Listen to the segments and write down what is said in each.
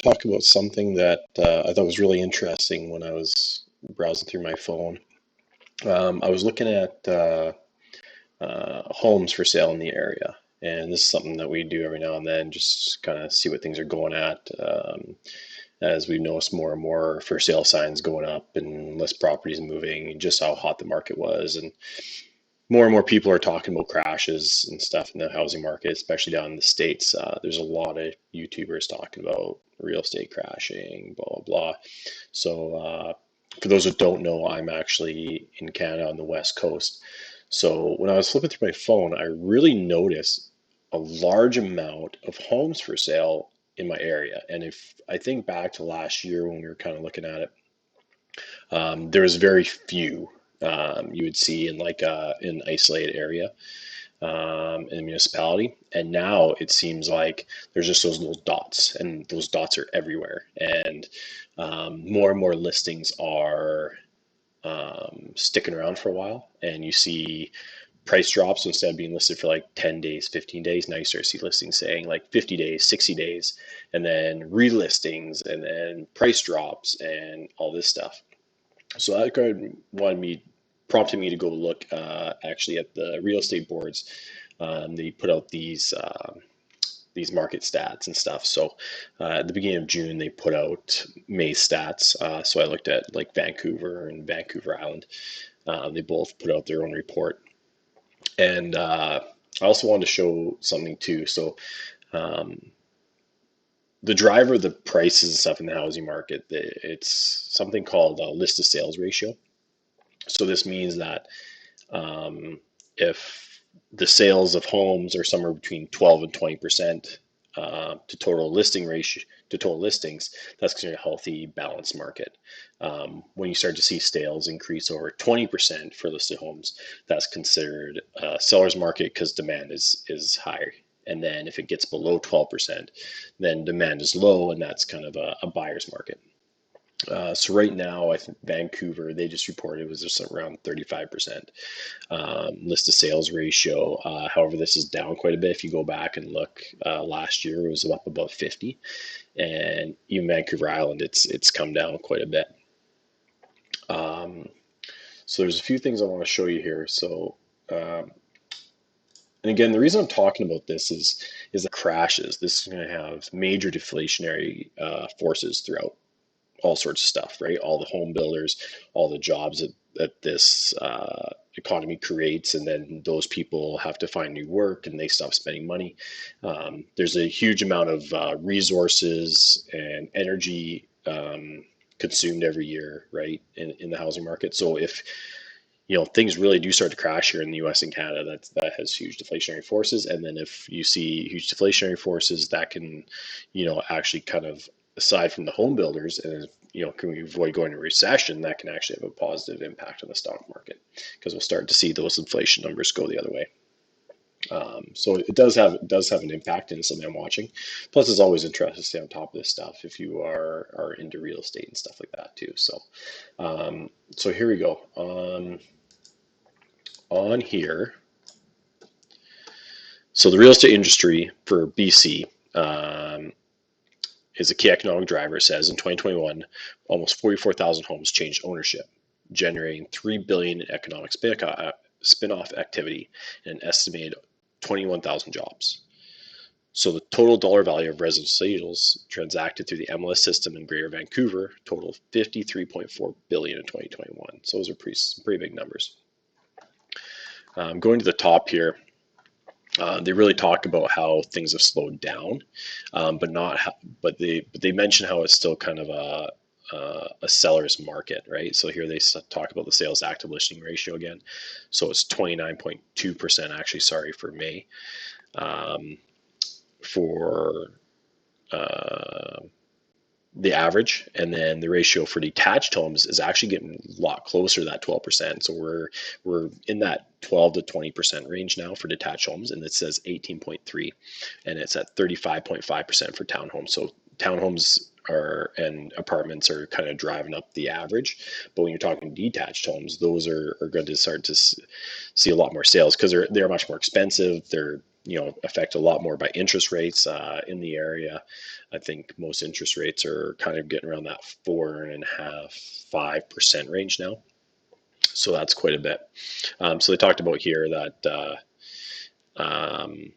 to talk about something that I thought was really interesting when I was browsing through my phone. I was looking at homes for sale in the area, and this is something that we do every now and then, just kind of see what things are going at. As we notice more and more for sale signs going up and less properties moving, and just how hot the market was, and more people are talking about crashes and stuff in the housing market, especially down in the States. There's a lot of YouTubers talking about real estate crashing, blah, blah, blah. So, for those that don't know, I'm actually in Canada on the West Coast. So, when I was flipping through my phone, I really noticed a large amount of homes for sale in my area. And if I think back to last year when we were kind of looking at it, there was very few you would see in like an isolated area in a municipality. And now it seems like there's just those little dots, and those dots are everywhere. And more and more listings are sticking around for a while, and you see price drops. Instead of being listed for like 10 days, 15 days, now you start to see listings saying like 50 days, 60 days, and then relistings, and then price drops and all this stuff. So that kind of prompted me to go look actually at the real estate boards. They put out these market stats and stuff. So at the beginning of June, they put out May stats. So I looked at like Vancouver and Vancouver Island. They both put out their own report. And I also wanted to show something too. So the driver of the prices and stuff in the housing market, it's something called a list to sales ratio. So this means that if the sales of homes are somewhere between 12 and 20% to total listing ratio to total listings, that's considered a healthy, balanced market. When you start to see sales increase over 20% for listed homes, that's considered a seller's market because demand is higher. And then if it gets below 12%, then demand is low, and that's kind of a buyer's market. So right now, I think Vancouver, they just reported it was just around 35% list to sales ratio. However, this is down quite a bit. If you go back and look, last year it was up above 50, and even Vancouver Island, it's come down quite a bit. So there's a few things I want to show you here. So, and again, the reason I'm talking about this is the crashes. This is going to have major deflationary forces throughout all sorts of stuff, right? All the home builders, all the jobs that this economy creates, and then those people have to find new work and they stop spending money. There's a huge amount of resources and energy consumed every year, right, in the housing market. So if things really do start to crash here in the U.S. and Canada, that has huge deflationary forces. And then if you see huge deflationary forces, that can, actually kind of, aside from the home builders, and can we avoid going into recession, that can actually have a positive impact on the stock market, because we'll start to see those inflation numbers go the other way. So it does have an impact, and something I'm watching. Plus, it's always interesting to stay on top of this stuff if you are into real estate and stuff like that too. So, so here we go. On here, so the real estate industry for BC is a key economic driver. It says in 2021, almost 44,000 homes changed ownership, generating $3 billion in economic spin-off activity and an estimated 21,000 jobs. So the total dollar value of residential sales transacted through the MLS system in Greater Vancouver totaled $53.4 billion in 2021. So those are pretty big numbers. Going to the top here, they really talk about how things have slowed down, but they mention how it's still kind of a seller's market, right? So here they talk about the sales active listing ratio again. So it's 29.2% actually, sorry, for May. For the average, and then the ratio for detached homes is actually getting a lot closer to that 12%. So we're in that 12 to 20% range now for detached homes, and it says 18.3, and it's at 35.5% for townhomes. So townhomes and apartments are kind of driving up the average, but when you're talking detached homes, those are going to start to see a lot more sales because they're much more expensive. They're affected a lot more by interest rates in the area. I think most interest rates are kind of getting around that 4.5–5% range now. So that's quite a bit. So they talked about here that um,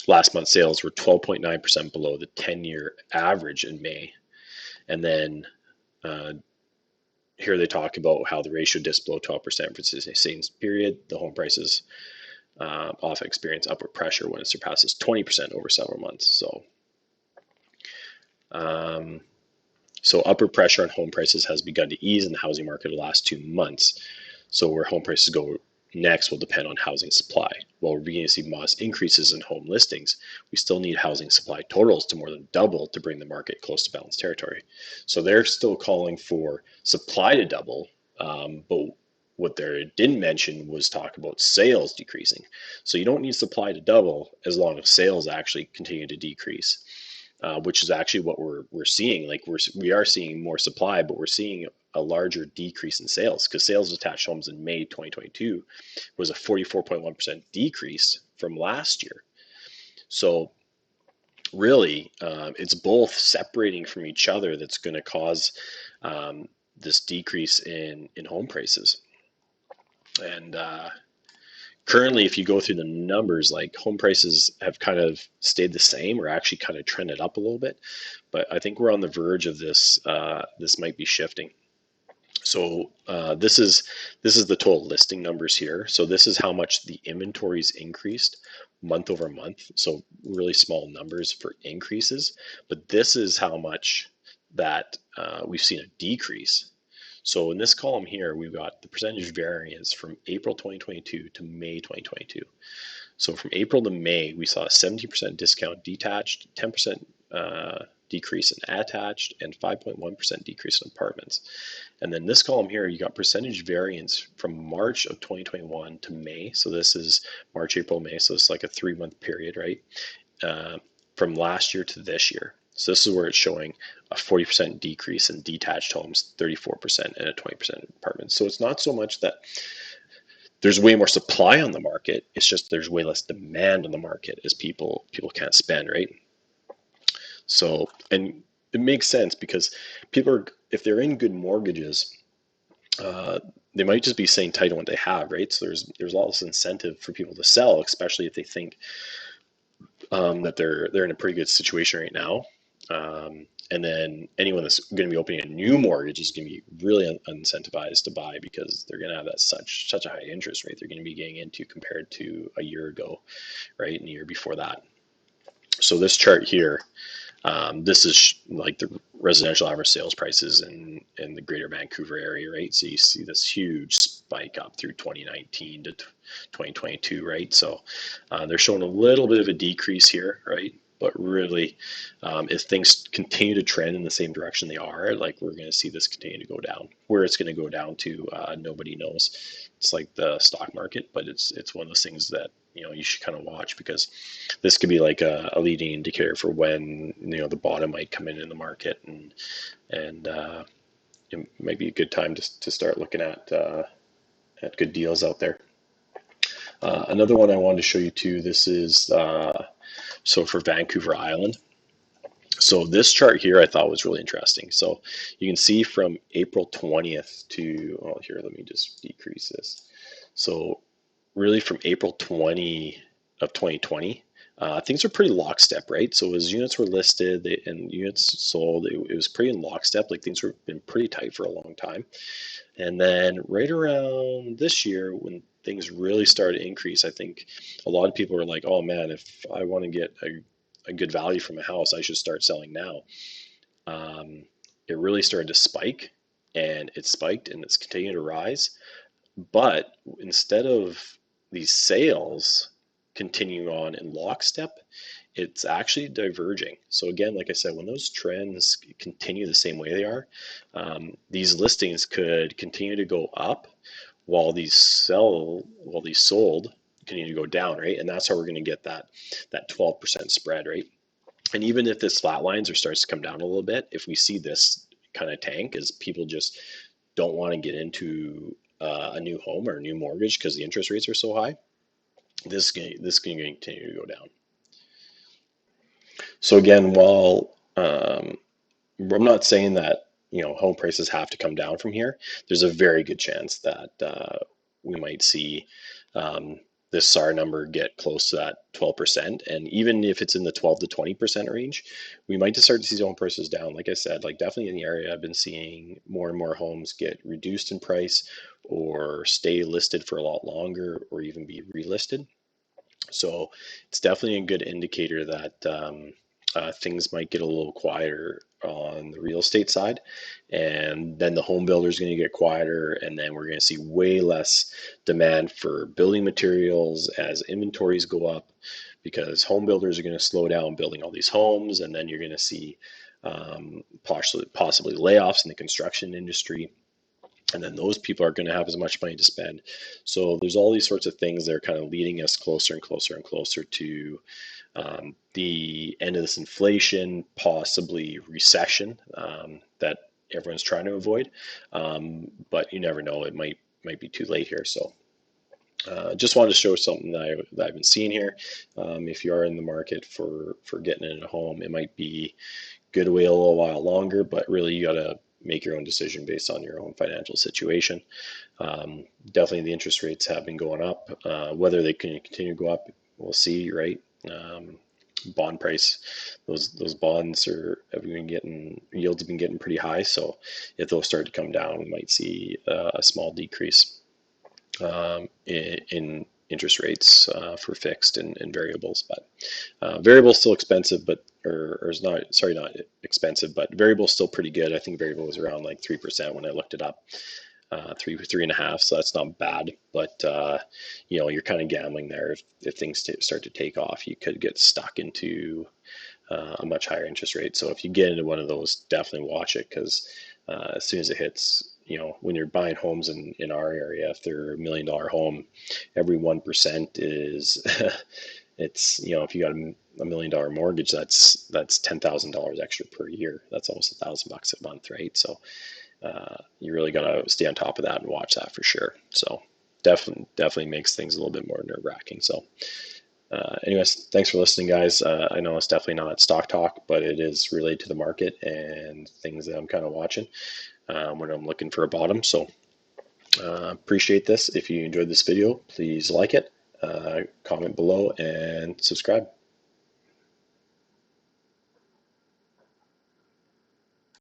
last month's sales were 12.9% below the 10-year average in May. And then uh, here they talk about how the ratio dipped below 12% for the same period. The home prices often experience upward pressure when it surpasses 20% over several months. So upward pressure on home prices has begun to ease in the housing market the last 2 months. So where home prices go next will depend on housing supply. While we're beginning to see modest increases in home listings, we still need housing supply totals to more than double to bring the market close to balanced territory. So they're still calling for supply to double, but what they didn't mention was talk about sales decreasing. So you don't need supply to double as long as sales actually continue to decrease. Which is actually what we're seeing. Like we are seeing more supply, but we're seeing a larger decrease in sales, because sales of detached homes in May 2022 was a 44.1% decrease from last year. So really, it's both separating from each other that's going to cause this decrease in home prices. And currently, if you go through the numbers, like home prices have kind of stayed the same or actually kind of trended up a little bit. But I think we're on the verge of this. This might be shifting. So this is the total listing numbers here. So this is how much the inventories increased month over month. So really small numbers for increases. But this is how much that we've seen a decrease. So in this column here, we've got the percentage variance from April 2022 to May 2022. So from April to May, we saw a 17% discount detached, 10% decrease in attached, and 5.1% decrease in apartments. And then this column here, you got percentage variance from March of 2021 to May. So this is March, April, May. So it's like a 3-month period, right? From last year to this year. So this is where it's showing a 40% decrease in detached homes, 34%, and a 20% in apartments. So it's not so much that there's way more supply on the market. It's just there's way less demand on the market as people can't spend, right? So, and it makes sense because people are, if they're in good mortgages, they might just be staying tight on what they have, right? So there's a lot of incentive for people to sell, especially if they think that they're in a pretty good situation right now. And then anyone that's going to be opening a new mortgage is going to be really incentivized to buy, because they're going to have that such a high interest rate they're going to be getting into compared to a year ago, right, and the year before that. So this chart here, this is like the residential average sales prices in the greater Vancouver area, right? So you see this huge spike up through 2019 to 2022, right? So they're showing a little bit of a decrease here, right? But really, if things continue to trend in the same direction they are, like we're going to see this continue to go down. Where it's going to go down to, nobody knows. It's like the stock market, but it's one of those things that you should kind of watch, because this could be like a leading indicator for when the bottom might come in the market, and it might be a good time to start looking at good deals out there. Another one I wanted to show you too. This is so for Vancouver Island. So this chart here I thought was really interesting. So you can see from April 20th to, oh, here, let me just decrease this. So really from April 20 of 2020, things are pretty lockstep, right? So as units were listed and units sold, it was pretty in lockstep. Like things were been pretty tight for a long time. And then right around this year, when things really started to increase, I think a lot of people were like, oh man, if I want to get a good value from a house, I should start selling now. It really started to spike, and it spiked and it's continued to rise. But instead of these sales continue on in lockstep, it's actually diverging. So again, like I said, when those trends continue the same way they are, these listings could continue to go up while these sold continue to go down, right? And that's how we're going to get that 12% spread, right? And even if this flatlines or starts to come down a little bit, if we see this kind of tank, as people just don't want to get into a new home or a new mortgage because the interest rates are so high, this can continue to go down. So again, while I'm not saying that home prices have to come down from here, there's a very good chance that we might see this SAR number get close to that 12%, and even if it's in the 12 to 20% range, we might just start to see home prices down. Like I said, like definitely in the area, I've been seeing more and more homes get reduced in price or stay listed for a lot longer or even be relisted. So it's definitely a good indicator that things might get a little quieter on the real estate side, and then the home builder is going to get quieter, and then we're going to see way less demand for building materials as inventories go up, because home builders are going to slow down building all these homes, and then you're going to see possibly layoffs in the construction industry, and then those people are going to have as much money to spend. So there's all these sorts of things that are kind of leading us closer and closer and closer to the end of this inflation, possibly recession that everyone's trying to avoid. But you never know; it might be too late here. So just wanted to show something that I've been seeing here. If you are in the market for getting in a home, it might be good to wait a little while longer, but really you got to make your own decision based on your own financial situation. Definitely the interest rates have been going up. Whether they can continue to go up, we'll see, right? Bond price, those bonds have been getting, yields have been getting pretty high. So if those start to come down, we might see a small decrease in interest rates for fixed and variables. But variable is still expensive, but or is not, sorry, not expensive, but variable is still pretty good. I think variable was around like 3% when I looked it up. 3.5, so that's not bad. But you're kind of gambling there. If things start to take off, you could get stuck into a much higher interest rate. So if you get into one of those, definitely watch it, because as soon as it hits, when you're buying homes in our area, if they're $1 million home, every 1% is it's, if you got $1 million mortgage, that's $10,000 extra per year. That's almost $1,000 a month, right? So you really got to stay on top of that and watch that for sure. So definitely makes things a little bit more nerve-wracking. So anyways, thanks for listening, guys. I know it's definitely not stock talk, but it is related to the market and things that I'm kind of watching when I'm looking for a bottom. So appreciate this. If you enjoyed this video, please like it, comment below, and subscribe.